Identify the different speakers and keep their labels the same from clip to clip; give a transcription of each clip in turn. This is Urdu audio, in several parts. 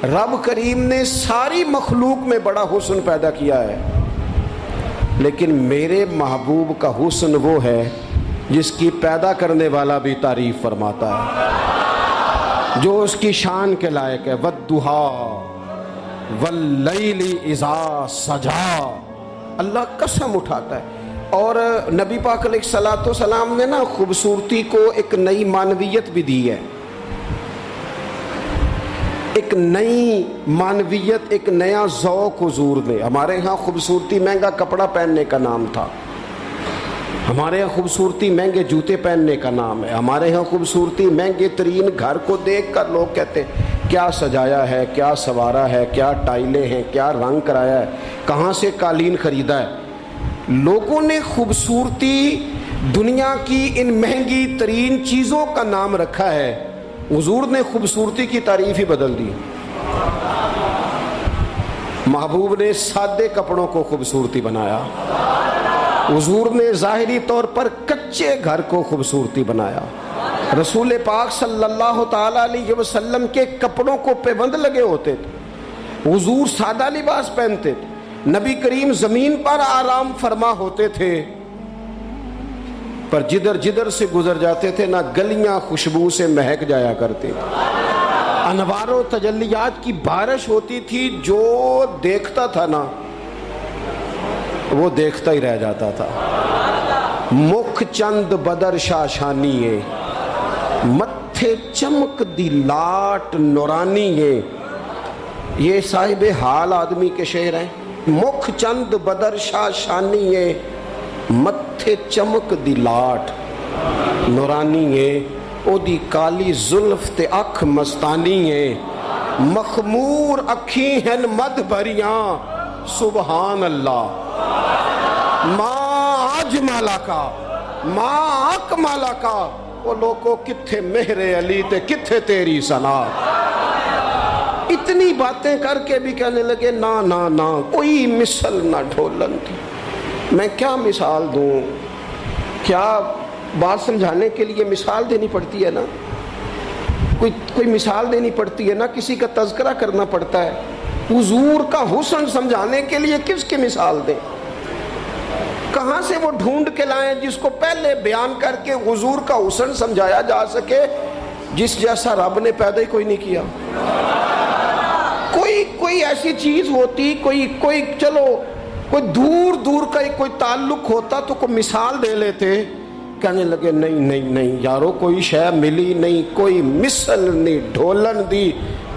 Speaker 1: رب کریم نے ساری مخلوق میں بڑا حسن پیدا کیا ہے، لیکن میرے محبوب کا حسن وہ ہے جس کی پیدا کرنے والا بھی تعریف فرماتا ہے، جو اس کی شان کے لائق ہے۔ وَالضُّحَىٰ وَاللَّيْلِ اِذَا سَجَىٰ، اللہ قسم اٹھاتا ہے۔ اور نبی پاک علیہ الصلوۃ والسلام نے نا خوبصورتی کو ایک نئی معنویت بھی دی ہے، ایک نئی معنویت، ایک نیا ذوق حضور نے۔ ہمارے ہاں خوبصورتی مہنگا کپڑا پہننے کا نام تھا، ہمارے ہاں خوبصورتی مہنگے جوتے پہننے کا نام ہے، ہمارے ہاں خوبصورتی مہنگے ترین گھر کو دیکھ کر لوگ کہتے ہیں کیا سجایا ہے، کیا سنوارا ہے، کیا ٹائلیں ہیں، کیا رنگ کرایا ہے، کہاں سے قالین خریدا ہے۔ لوگوں نے خوبصورتی دنیا کی ان مہنگی ترین چیزوں کا نام رکھا ہے، حضور نے خوبصورتی کی تعریف ہی بدل دی۔ محبوب نے سادے کپڑوں کو خوبصورتی بنایا، حضور نے ظاہری طور پر کچے گھر کو خوبصورتی بنایا۔ رسول پاک صلی اللہ تعالی علیہ وسلم کے کپڑوں کو پابند لگے ہوتے تھے، حضور سادہ لباس پہنتے تھے، نبی کریم زمین پر آرام فرما ہوتے تھے، پر جدھر جدھر سے گزر جاتے تھے نہ گلیاں خوشبو سے مہک جایا کرتی تھی، انوار و تجلیات کی بارش ہوتی تھی، جو دیکھتا تھا نا وہ دیکھتا ہی رہ جاتا تھا۔ مکھ چند بدر شاشانی ہے، متھے چمک دی لاٹ نورانی ہے، یہ صاحب حال آدمی کے شعر ہیں۔ مکھ چند بدر شاشانی ہے، متھے چمک دی لاٹ نورانی ہے، او دی کالی زلف تے اکھ مستانی ہے، مخمور اکھی ہیں مد بھریاں سبحان اللہ، ماں اجمالا کا ماں اکمالا کا، وہ لوگوں کتھے مہر علی تے کتھے تیری ثنا۔ اتنی باتیں کر کے بھی کہنے لگے نا نا نا کوئی مثل نہ ڈھولن تھی۔ میں کیا مثال دوں، کیا بات سمجھانے کے لیے مثال دینی پڑتی ہے نا، کوئی مثال دینی پڑتی ہے نا، کسی کا تذکرہ کرنا پڑتا ہے۔ حضور کا حسن سمجھانے کے لیے کس کی مثال دیں، کہاں سے وہ ڈھونڈ کے لائیں جس کو پہلے بیان کر کے حضور کا حسن سمجھایا جا سکے، جس جیسا رب نے پیدا ہی کوئی نہیں کیا۔ کوئی ایسی چیز ہوتی، کوئی چلو کوئی دور دور کا کوئی تعلق ہوتا تو کوئی مثال دے لیتے، کہنے لگے نہیں نہیں نہیں یارو کوئی شے ملی نہیں، کوئی مثل نہیں ڈھولن دی،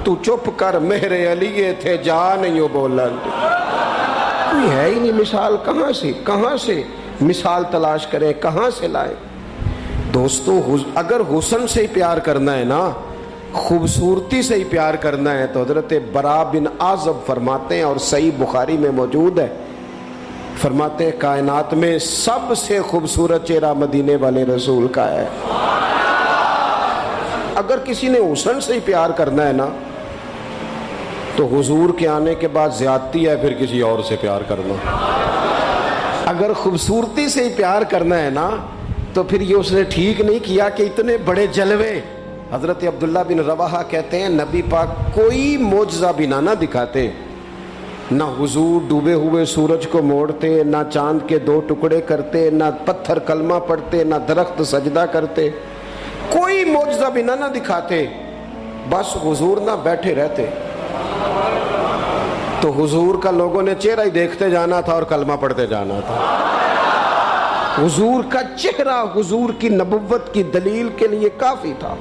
Speaker 1: تو چپ کر مہر علی تھے جا نہیں ہو بولن دی۔ کوئی ہے ہی نہیں مثال، کہاں سے مثال تلاش کریں، کہاں سے لائیں۔ دوستو اگر حسن سے پیار کرنا ہے نا، خوبصورتی سے ہی پیار کرنا ہے، تو حضرت برا بن عازب فرماتے ہیں، اور صحیح بخاری میں موجود ہے، فرماتے ہیں کائنات میں سب سے خوبصورت چہرہ مدینے والے رسول کا ہے۔ اگر کسی نے حسن سے ہی پیار کرنا ہے نا، تو حضور کے آنے کے بعد زیادتی ہے پھر کسی اور سے پیار کرنا۔ اگر خوبصورتی سے ہی پیار کرنا ہے نا، تو پھر یہ اس نے ٹھیک نہیں کیا کہ اتنے بڑے جلوے۔ حضرت عبداللہ بن رواحہ کہتے ہیں نبی پاک کوئی معجزہ بھی نہ دکھاتے، نہ حضور ڈوبے ہوئے سورج کو موڑتے، نہ چاند کے 2 ٹکڑے کرتے، نہ پتھر کلمہ پڑھتے، نہ درخت سجدہ کرتے، کوئی معجزہ بھی نہ دکھاتے، بس حضور نہ بیٹھے رہتے، تو حضور کا لوگوں نے چہرہ ہی دیکھتے جانا تھا اور کلمہ پڑھتے جانا تھا۔ حضور کا چہرہ حضور کی نبوت کی دلیل کے لیے کافی تھا۔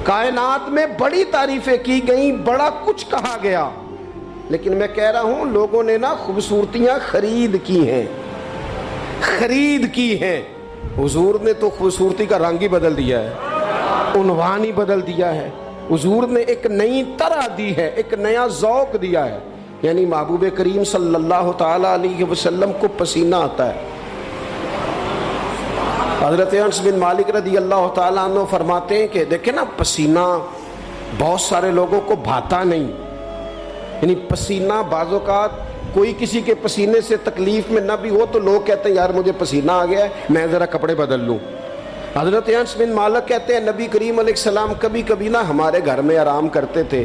Speaker 1: کائنات میں بڑی تعریفیں کی گئیں، بڑا کچھ کہا گیا، لیکن میں کہہ رہا ہوں لوگوں نے نا خوبصورتیاں خرید کی ہیں۔ حضور نے تو خوبصورتی کا رنگ ہی بدل دیا ہے، عنوان ہی بدل دیا ہے۔ حضور نے ایک نئی طرح دی ہے، ایک نیا ذوق دیا ہے، یعنی محبوب کریم صلی اللہ تعالی علیہ وسلم کو پسینہ آتا ہے۔ حضرت انس بن مالک رضی اللہ تعالیٰ عنہ فرماتے ہیں کہ دیکھیں نا، پسینہ بہت سارے لوگوں کو بھاتا نہیں، یعنی پسینہ بعض اوقات کوئی کسی کے پسینے سے تکلیف میں نہ بھی ہو تو لوگ کہتے ہیں یار مجھے پسینہ آ گیا ہے، میں ذرا کپڑے بدل لوں۔ حضرت انس بن مالک کہتے ہیں نبی کریم علیہ السلام کبھی کبھی نا ہمارے گھر میں آرام کرتے تھے،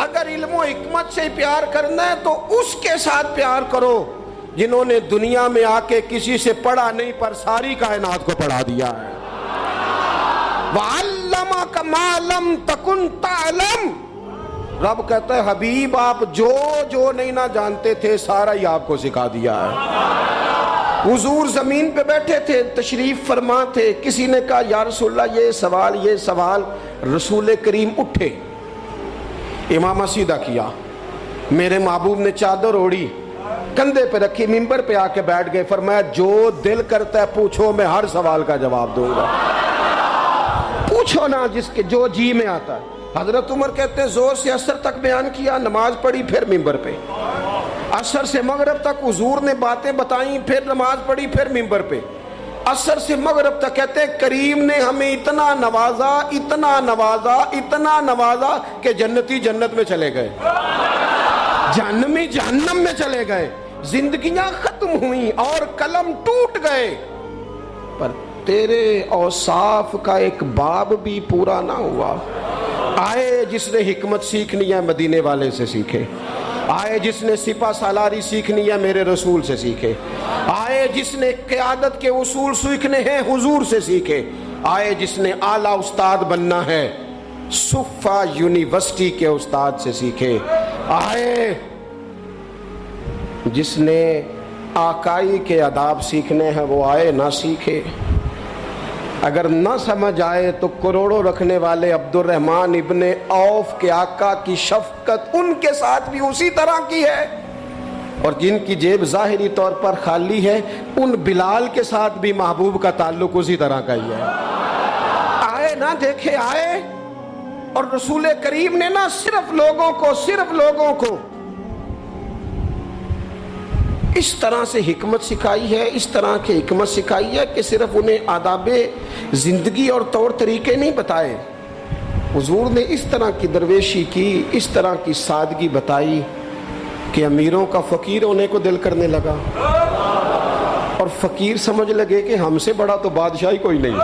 Speaker 1: اگر علم و حکمت سے پیار کرنا ہے تو اس کے ساتھ پیار کرو جنہوں نے دنیا میں آ کے کسی سے پڑھا نہیں پر ساری کائنات کو پڑھا دیا ہے. وَعَلَّمَكَ مَا لَمْ تَكُنْ تَعْلَمْ. رب کہتا ہے حبیب آپ جو نہیں نہ جانتے تھے سارا ہی آپ کو سکھا دیا ہے. حضور زمین پہ بیٹھے تھے, تشریف فرما تھے, کسی نے کہا یا رسول اللہ یہ سوال. رسول کریم اٹھے, امامہ سیدھا کیا, میرے محبوب نے چادر اوڑھی, کندھے پہ رکھی, منبر پہ آ کے بیٹھ گئے, فرمایا جو دل کرتا ہے پوچھو, میں ہر سوال کا جواب دوں گا. پوچھو نا جس کے جو جی میں آتا ہے. حضرت عمر کہتے ہیں زور سے عصر تک بیان کیا, نماز پڑھی, پھر منبر پہ. عصر سے مغرب تک حضور نے باتیں بتائیں, پھر نماز پڑھی, پھر منبر پہ. عصر سے مغرب تک کہتے ہیں کریم نے ہمیں اتنا نوازا کہ جنتی جنت میں چلے گئے, جہنمی جہنم میں چلے گئے, زندگیاں ختم ہوئیں اور قلم ٹوٹ گئے, پر تیرے اوصاف کا ایک باب بھی پورا نہ ہوا. آئے جس نے حکمت سیکھنی ہے مدینے والے سے سیکھے, آئے جس نے سپہ سالاری سیکھنی ہے میرے رسول سے سیکھے, آئے جس نے قیادت کے اصول سیکھنے ہیں حضور سے سیکھے, آئے جس نے اعلیٰ استاد بننا ہے صفا یونیورسٹی کے استاد سے سیکھے, آئے جس نے آقائی کے آداب سیکھنے ہیں وہ آئے نہ سیکھے. اگر نہ سمجھ آئے تو کروڑوں رکھنے والے عبد الرحمن ابن عوف کے آقا کی شفقت ان کے ساتھ بھی اسی طرح کی ہے, اور جن کی جیب ظاہری طور پر خالی ہے ان بلال کے ساتھ بھی محبوب کا تعلق اسی طرح کا ہی ہے. آئے نہ دیکھے آئے, اور رسول کریم نے نہ صرف لوگوں کو اس طرح سے حکمت سکھائی ہے, اس طرح کی حکمت سکھائی ہے کہ صرف انہیں آداب زندگی اور طور طریقے نہیں بتائے, حضور نے اس طرح کی درویشی کی, اس طرح کی سادگی بتائی کہ امیروں کا فقیر ہونے کو دل کرنے لگا, اور فقیر سمجھ لگے کہ ہم سے بڑا تو بادشاہی کوئی نہیں,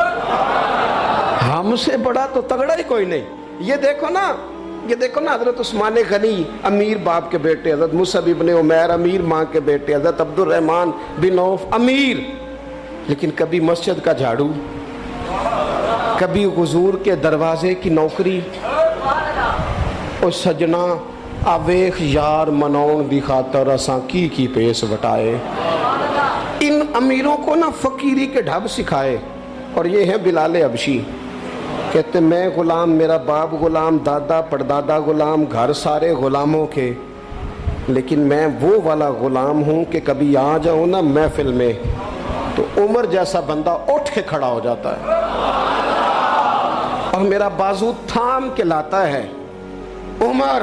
Speaker 1: ہم سے بڑا تو تگڑا ہی کوئی نہیں. یہ دیکھو نا حضرت عثمان غنی امیر باپ کے بیٹے, حضرت مصعب ابن عمیر امیر ماں کے بیٹے, حضرت عبد الرحمن بن عوف امیر, لیکن کبھی مسجد کا جھاڑو, کبھی حضور کے دروازے کی نوکری. اور سجنا آویخ یار منون دی خاطر اساں کی پیس وٹائے. ان امیروں کو نا فقیری کے ڈھب سکھائے. اور یہ ہے بلال حبشی, کہتے میں غلام, میرا باپ غلام, دادا پردادا غلام, گھر سارے غلاموں کے, لیکن میں وہ والا غلام ہوں کہ کبھی آ جاؤں نا محفل میں تو عمر جیسا بندہ اٹھ کے کھڑا ہو جاتا ہے, اور میرا بازو تھام کے لاتا ہے. عمر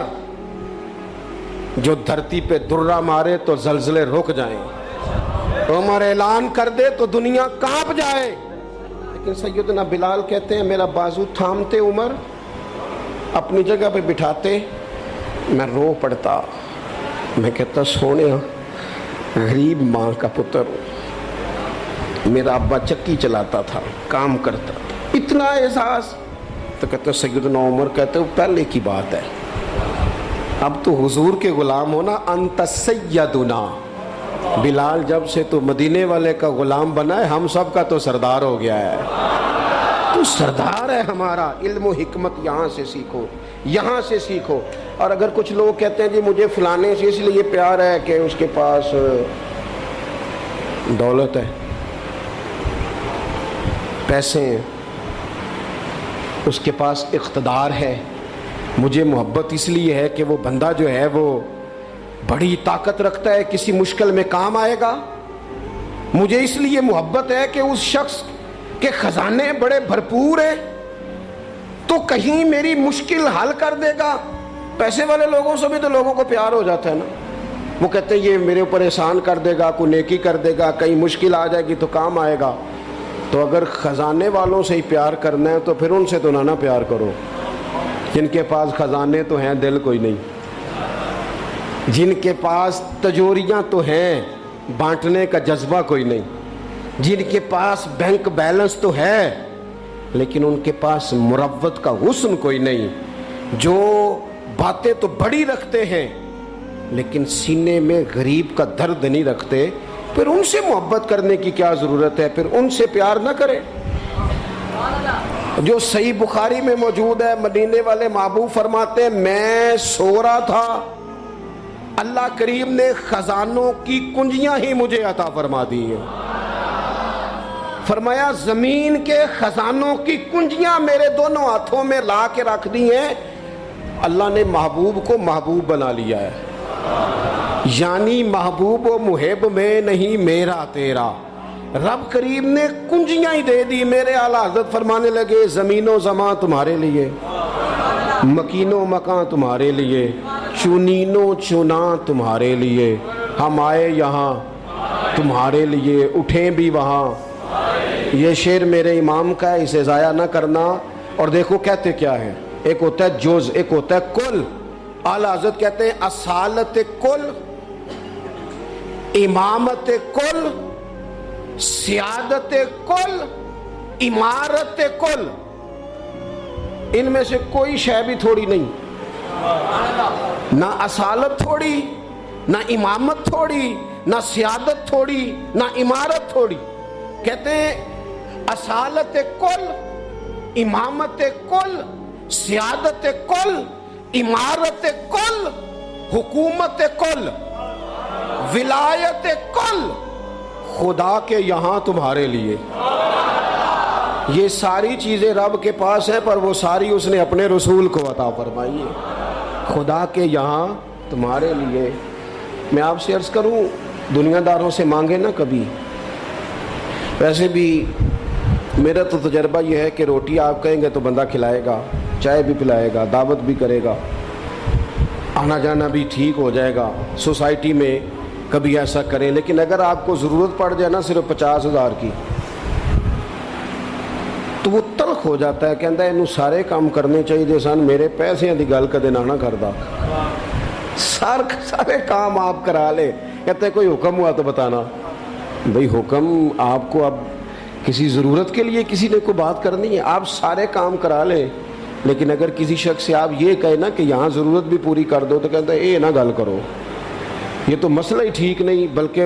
Speaker 1: جو دھرتی پہ درہ مارے تو زلزلے رک جائیں, عمر اعلان کر دے تو دنیا کانپ جائے. لیکن سیدنا بلال کہتے ہیں میرا بازو تھامتے عمر, اپنی جگہ پہ بٹھاتے, میں رو پڑتا, میں کہتا سونے غریب ماں کا پتر ہوں, میرا ابا چکی چلاتا تھا, کام کرتا تھا, اتنا احساس. تو کہتے سیدنا عمر کہتے وہ پہلے کی بات ہے, اب تو حضور کے غلام ہونا, انت سیدنا. بلال جب سے تو مدینے والے کا غلام بنا ہے, ہم سب کا تو سردار ہو گیا ہے, تو سردار ہے ہمارا. علم و حکمت یہاں سے سیکھو, یہاں سے سیکھو. اور اگر کچھ لوگ کہتے ہیں جی مجھے فلانے سے اس لیے پیار ہے کہ اس کے پاس دولت ہے, پیسے ہیں, اس کے پاس اقتدار ہے, مجھے محبت اس لیے ہے کہ وہ بندہ جو ہے وہ بڑی طاقت رکھتا ہے, کسی مشکل میں کام آئے گا, مجھے اس لیے محبت ہے کہ اس شخص کے خزانے بڑے بھرپور ہیں تو کہیں میری مشکل حل کر دے گا. پیسے والے لوگوں سے بھی تو لوگوں کو پیار ہو جاتا ہے نا, وہ کہتے ہیں یہ میرے اوپر احسان کر دے گا, کوئی نیکی کر دے گا, کہیں مشکل آ جائے گی تو کام آئے گا. تو اگر خزانے والوں سے ہی پیار کرنا ہے تو پھر ان سے تو نہ پیار کرو, جن کے پاس خزانے تو ہیں دل کوئی نہیں, جن کے پاس تجوریاں تو ہیں بانٹنے کا جذبہ کوئی نہیں, جن کے پاس بینک بیلنس تو ہے لیکن ان کے پاس مروت کا حسن کوئی نہیں, جو باتیں تو بڑی رکھتے ہیں لیکن سینے میں غریب کا درد نہیں رکھتے، پھر ان سے محبت کرنے کی کیا ضرورت ہے؟ پھر ان سے پیار نہ کرے۔ جو صحیح بخاری میں موجود ہے، مدینے والے محبوب فرماتے ہیں میں سو رہا تھا، اللہ کریم نے خزانوں کی کنجیاں ہی مجھے عطا فرما دی ہیں۔ فرمایا زمین کے خزانوں کی کنجیاں میرے دونوں ہاتھوں میں لا کے رکھ دی ہیں، اللہ نے محبوب کو محبوب بنا لیا ہے، یعنی محبوب و محب میں نہیں میرا تیرا، رب کریم نے کنجیاں ہی دے دی۔ میرے اعلیٰ حضرت فرمانے لگے زمین و زمان تمہارے لیے، مکین و مکان تمہارے لیے، چنین و چنا تمہارے لیے، ہم آئے یہاں تمہارے لیے، اٹھیں بھی وہاں۔ یہ شعر میرے امام کا ہے، اسے ضائع نہ کرنا۔ اور دیکھو کہتے کیا ہے، ایک ہوتا ہے جز، ایک ہوتا ہے کل۔ اعلیٰ حضرت کہتے ہیں اصالت کل، امامت کل، سیادت کل، امارت کل، ان میں سے کوئی شے بھی تھوڑی نہیں، نہ اصالت تھوڑی، نہ امامت تھوڑی، نہ سیادت تھوڑی، نہ امارت تھوڑی۔ کہتے ہیں اصالت کل، امامت کل، سیادت کل، امارت کل، حکومت کل، ولایت کل خدا کے یہاں تمہارے لیے۔ یہ ساری چیزیں رب کے پاس ہیں، پر وہ ساری اس نے اپنے رسول کو عطا فرمائی ہے، خدا کے یہاں تمہارے لیے۔ میں آپ سے عرض کروں، دنیا داروں سے مانگے نہ کبھی۔ ویسے بھی میرا تو تجربہ یہ ہے کہ روٹی آپ کہیں گے تو بندہ کھلائے گا، چائے بھی پلائے گا، دعوت بھی کرے گا، آنا جانا بھی ٹھیک ہو جائے گا، سوسائٹی میں کبھی ایسا کریں۔ لیکن اگر آپ کو ضرورت پڑ جائے نا صرف 50,000 کی، تو وہ تلخ ہو جاتا ہے، کہتا ہے انہوں سارے کام کرنے چاہیے سن، میرے پیسے دی گل کدے نہ کردا، سارے کام آپ کرا لے۔ کہتے ہیں کوئی حکم ہوا تو بتانا۔ بھئی حکم آپ کو اب کسی ضرورت کے لیے کسی نے کوئی بات کرنی ہے، آپ سارے کام کرا لیں، لیکن اگر کسی شخص سے آپ یہ کہیں نا کہ یہاں ضرورت بھی پوری کر دو، تو کہتا ہے اے نہ گل کرو، یہ تو مسئلہ ہی ٹھیک نہیں۔ بلکہ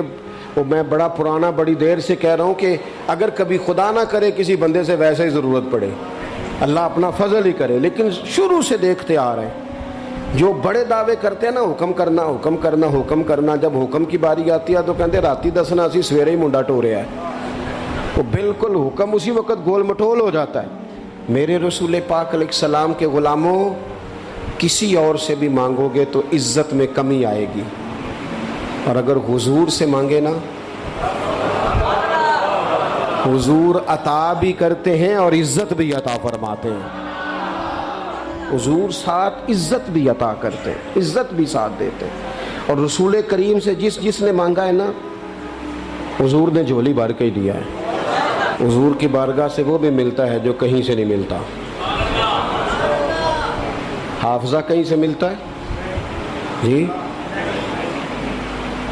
Speaker 1: میں بڑا پرانا بڑی دیر سے کہہ رہا ہوں کہ اگر کبھی خدا نہ کرے کسی بندے سے ویسے ہی ضرورت پڑے، اللہ اپنا فضل ہی کرے، لیکن شروع سے دیکھتے آ رہے ہیں جو بڑے دعوے کرتے ہیں نا، حکم کرنا حکم کرنا حکم کرنا، جب حکم کی باری آتی ہے تو کہتے راتی دسنا اسی سویرے ہی منڈا ٹوریا ہے، وہ بالکل حکم اسی وقت گول مٹول ہو جاتا ہے۔ میرے رسول پاک علیہ السلام کے غلاموں، کسی اور سے بھی مانگو گے تو عزت میں کمی آئے گی، اور اگر حضور سے مانگے نا، حضور عطا بھی کرتے ہیں اور عزت بھی عطا فرماتے ہیں۔ حضور ساتھ عزت بھی عطا کرتے ہیں، عزت بھی ساتھ دیتے ہیں۔ اور رسول کریم سے جس نے مانگا ہے نا، حضور نے جھولی بھر کے ہی دیا ہے۔ حضور کی بارگاہ سے وہ بھی ملتا ہے جو کہیں سے نہیں ملتا۔ حافظہ کہیں سے ملتا ہے جی؟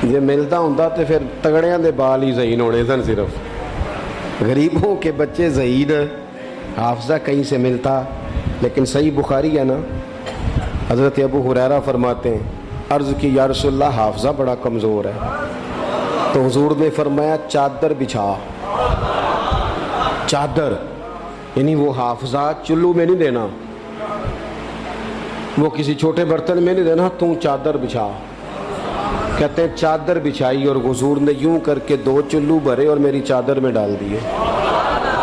Speaker 1: یہ ملتا ہوں تو پھر تگڑیاں دے بال ہی ذہین ہونے سن، صرف غریبوں کے بچے ذہین۔ حافظہ کہیں سے ملتا، لیکن صحیح بخاری ہے نا، حضرت ابو ہریرہ فرماتے ہیں عرض کی یا رسول اللہ حافظہ بڑا کمزور ہے، تو حضور نے فرمایا چادر بچھا۔ چادر یعنی وہ حافظہ چلو میں نہیں دینا، وہ کسی چھوٹے برتن میں نہیں دینا، تو چادر بچھا۔ کہتے ہیں چادر بچھائی اور حضور نے یوں کر کے 2 چلو بھرے اور میری چادر میں ڈال دیے۔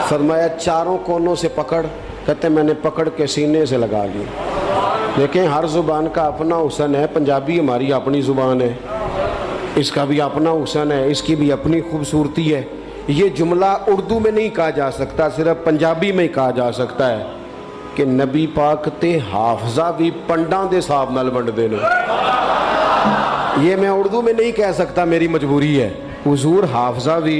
Speaker 1: فرمایا چاروں کونوں سے پکڑ، کہتے ہیں میں نے پکڑ کے سینے سے لگا لی۔ دیکھیں ہر زبان کا اپنا حسن ہے، پنجابی ہماری اپنی زبان ہے، اس کا بھی اپنا حسن ہے، اس کی بھی اپنی خوبصورتی ہے۔ یہ جملہ اردو میں نہیں کہا جا سکتا، صرف پنجابی میں ہی کہا جا سکتا ہے کہ نبی پاک تے حافظہ بھی پنڈاں دے صاحب نال ونڈ دے نے۔ یہ میں اردو میں نہیں کہہ سکتا، میری مجبوری ہے۔ حضور حافظہ بھی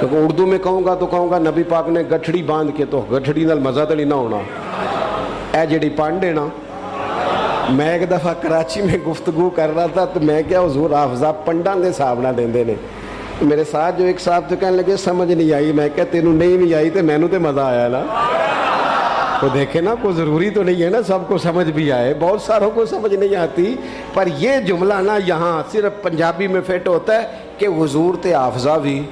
Speaker 1: اردو میں کہوں گا تو کہوں گا نبی پاک نے گٹھڑی باندھ کے، تو گٹھڑی نال مزہ تو نہیں نہ ہونا۔ اے جڑی پانڈ ہے نا، میں ایک دفعہ کراچی میں گفتگو کر رہا تھا تو میں کیا حضور حافظہ پنڈاں دے صاحب نہ دیندے نے۔ میرے ساتھ جو ایک صاحب تو کہنے لگے سمجھ نہیں آئی، میں کہا تینوں نہیں آئی تو مینوں تے مزہ آیا نا۔ تو دیکھیں نا، کوئی ضروری تو نہیں ہے نا سب کو سمجھ بھی آئے، بہت ساروں کو سمجھ نہیں آتی، پر یہ جملہ نا یہاں صرف پنجابی میں فٹ ہوتا ہے کہ حضور تے حافظہ بھی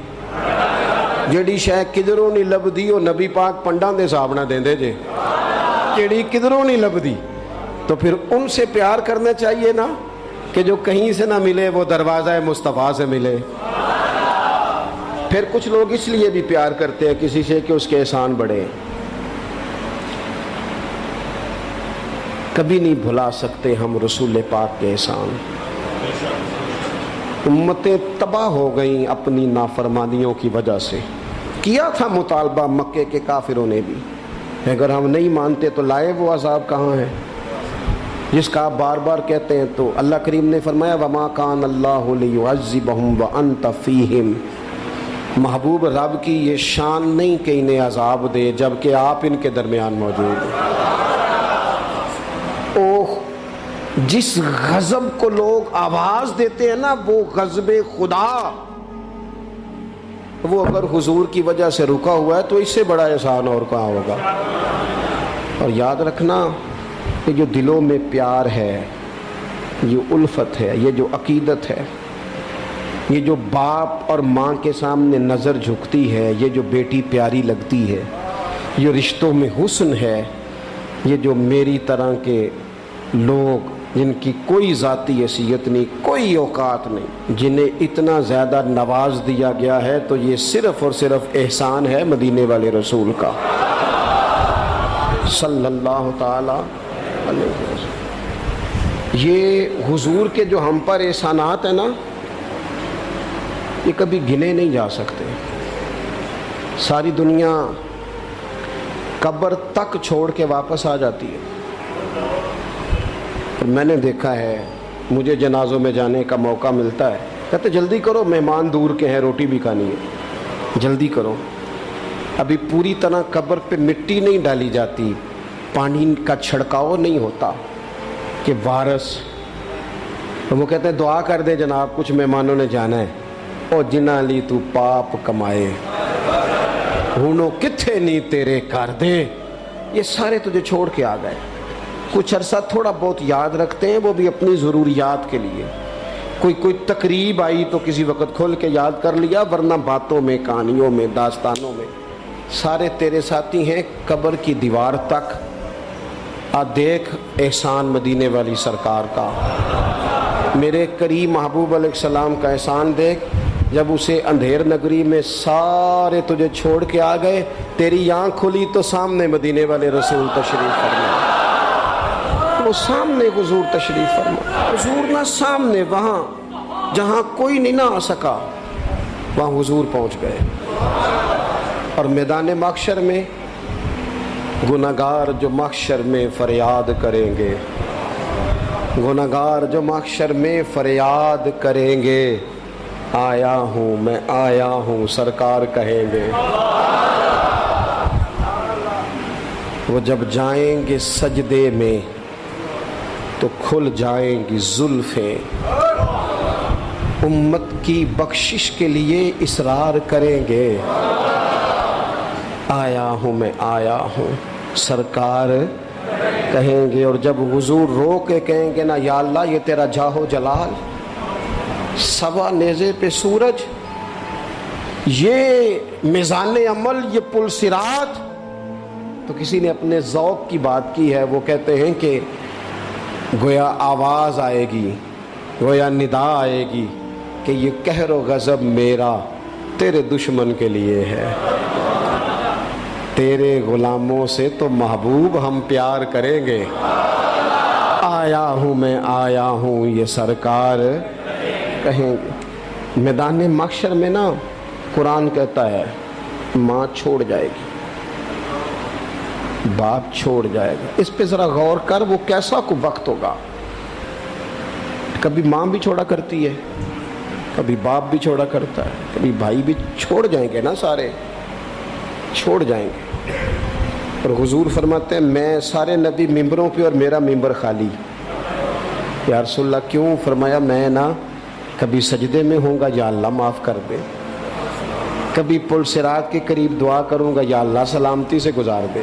Speaker 1: جیڑی شے کدھروں نہیں لبدی وہ نبی پاک پنڈاں دے حساب نہ دیندے جے، جیڑی کدھروں نہیں لبدی، تو پھر ان سے پیار کرنا چاہیے نا کہ جو کہیں سے نہ ملے وہ دروازہ مصطفیٰ سے ملے۔ پھر کچھ لوگ اس لیے بھی پیار کرتے ہیں کسی سے کہ اس کے احسان بڑھے۔ کبھی نہیں بھلا سکتے ہم رسول پاک کے احسان۔ امتیں تباہ ہو گئیں اپنی نافرمانیوں کی وجہ سے۔ کیا تھا مطالبہ مکے کے کافروں نے بھی، اگر ہم نہیں مانتے تو لائے وہ عذاب کہاں ہے جس کا آپ بار بار کہتے ہیں؟ تو اللہ کریم نے فرمایا وَمَا كَانَ اللَّهُ لِيُعَذِّبَهُمْ وَأَنْتَ فِيهِمْ، محبوب رب کی یہ شان نہیں کہ انہیں عذاب دے جبکہ آپ ان کے درمیان موجود ہیں۔ اوہ، جس غضب کو لوگ آواز دیتے ہیں نا وہ غضب خدا، وہ اگر حضور کی وجہ سے رکا ہوا ہے تو اس سے بڑا احسان اور کہاں ہوگا۔ اور یاد رکھنا، یہ جو دلوں میں پیار ہے، یہ الفت ہے، یہ جو عقیدت ہے، یہ جو باپ اور ماں کے سامنے نظر جھکتی ہے، یہ جو بیٹی پیاری لگتی ہے، یہ رشتوں میں حسن ہے، یہ جو میری طرح کے لوگ جن کی کوئی ذاتی حیثیت نہیں، کوئی اوقات نہیں، جنہیں اتنا زیادہ نواز دیا گیا ہے، تو یہ صرف اور صرف احسان ہے مدینے والے رسول کا صلی اللہ تعالی علیہ وسلم۔ یہ حضور کے جو ہم پر احسانات ہیں نا، یہ کبھی گنے نہیں جا سکتے۔ ساری دنیا قبر تک چھوڑ کے واپس آ جاتی ہے۔ میں نے دیکھا ہے، مجھے جنازوں میں جانے کا موقع ملتا ہے، کہتے جلدی کرو مہمان دور کے ہیں، روٹی بھی کھانی ہے، جلدی کرو، ابھی پوری طرح قبر پہ مٹی نہیں ڈالی جاتی، پانی کا چھڑکاؤ نہیں ہوتا کہ وارث، وہ کہتے ہیں دعا کر دے جناب کچھ مہمانوں نے جانا ہے، او جنہ لی تو پاپ کمائے ہونو کتھے نہیں تیرے کر دے، یہ سارے تجھے چھوڑ کے آ گئے۔ کچھ عرصہ تھوڑا بہت یاد رکھتے ہیں، وہ بھی اپنی ضروریات کے لیے، کوئی تقریب آئی تو کسی وقت کھول کے یاد کر لیا، ورنہ باتوں میں، کہانیوں میں، داستانوں میں سارے تیرے ساتھی ہیں قبر کی دیوار تک۔ دیکھ احسان مدینے والی سرکار کا، میرے کریم محبوب علیہ السلام کا احسان دیکھ، جب اسے اندھیر نگری میں سارے تجھے چھوڑ کے آ گئے، تیری آنکھ کھلی تو سامنے مدینے والے رسول تشریف فرما، وہ سامنے حضور تشریف فرما، حضور نہ سامنے، وہاں جہاں کوئی نہیں نہ آ سکا وہاں حضور پہنچ گئے۔ اور میدان محشر میں گناہگار جو محشر میں فریاد کریں گے، گناہگار جو محشر میں فریاد کریں گے، آیا ہوں میں آیا ہوں سرکار کہیں گے۔ وہ جب جائیں گے سجدے میں تو کھل جائیں گی زلفیں، امت کی بخشش کے لیے اصرار کریں گے، آیا ہوں میں آیا ہوں سرکار کہیں گے۔ اور جب حضور رو کے کہیں گے نا یا اللہ یہ تیرا جاہ و جلال، سوا نیزے پہ سورج، یہ میزان عمل، یہ پل صراط، تو کسی نے اپنے ذوق کی بات کی ہے، وہ کہتے ہیں کہ گویا آواز آئے گی، گویا ندا آئے گی کہ یہ قہر و غضب میرا تیرے دشمن کے لیے ہے، تیرے غلاموں سے تو محبوب ہم پیار کریں گے، آیا ہوں میں آیا ہوں یہ سرکار کہیں گے۔ میدان محشر میں نا قرآن کہتا ہے ماں چھوڑ جائے گی، باپ چھوڑ جائے گا، اس پہ ذرا غور کر، وہ کیسا کو وقت ہوگا۔ کبھی ماں بھی چھوڑا کرتی ہے، کبھی باپ بھی چھوڑا کرتا ہے، کبھی بھائی بھی چھوڑ جائیں گے نا، سارے چھوڑ جائیں گے۔ اور حضور فرماتے ہیں میں سارے نبی ممبروں پہ اور میرا ممبر خالی۔ یا رسول اللہ کیوں؟ فرمایا میں نا کبھی سجدے میں ہوں گا یا اللہ معاف کر دے، کبھی پل صراط کے قریب دعا کروں گا یا اللہ سلامتی سے گزار دے،